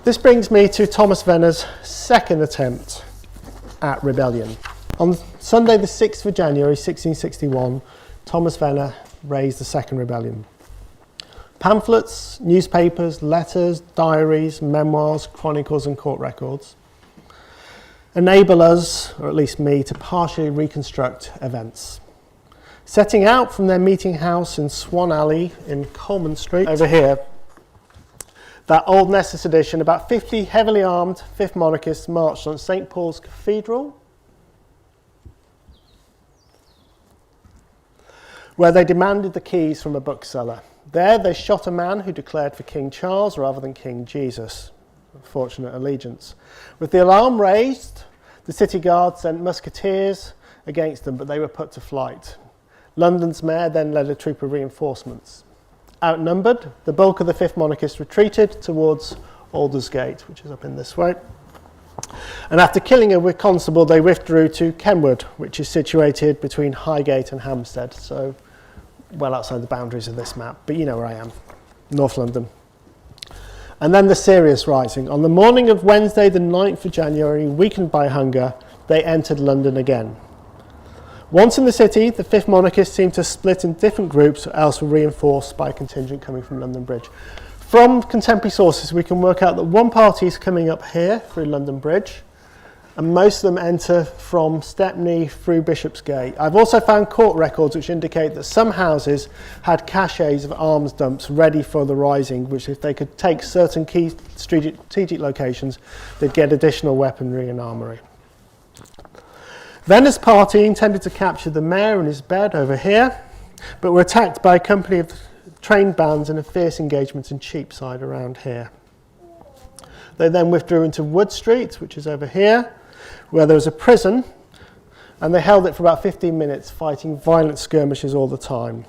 This brings me to Thomas Venner's second attempt at rebellion. On Sunday the 6th of January 1661, Thomas Venner raised the second rebellion. Pamphlets, newspapers, letters, diaries, memoirs, chronicles and court records enable us, or at least me, to partially reconstruct events. Setting out from their meeting house in Swan Alley in Coleman Street, over here, that old Nessus edition, about 50 heavily armed Fifth Monarchists marched on St. Paul's Cathedral, where they demanded the keys from a bookseller. There they shot a man who declared for King Charles rather than King Jesus. Unfortunate allegiance. With the alarm raised, the city guard sent musketeers against them, but they were put to flight. London's mayor then led a troop of reinforcements. Outnumbered, the bulk of the Fifth Monarchists retreated towards Aldersgate, which is up in this way. And after killing a constable, they withdrew to Kenwood, which is situated between Highgate and Hampstead, so well outside the boundaries of this map, but you know where I am, North London. And then the serious rising. On the morning of Wednesday, the 9th of January, weakened by hunger, they entered London again. Once in the city, the Fifth Monarchists seemed to split in different groups, or else were reinforced by a contingent coming from London Bridge. From contemporary sources, we can work out that one party is coming up here through London Bridge, and most of them enter from Stepney through Bishopsgate. I've also found court records which indicate that some houses had caches of arms dumps ready for the rising, which if they could take certain key strategic locations, they'd get additional weaponry and armoury. Venner's party intended to capture the mayor in his bed over here, but were attacked by a company of trained bands in a fierce engagement in Cheapside around here. They then withdrew into Wood Street, which is over here, where there was a prison, and they held it for about 15 minutes, fighting violent skirmishes all the time.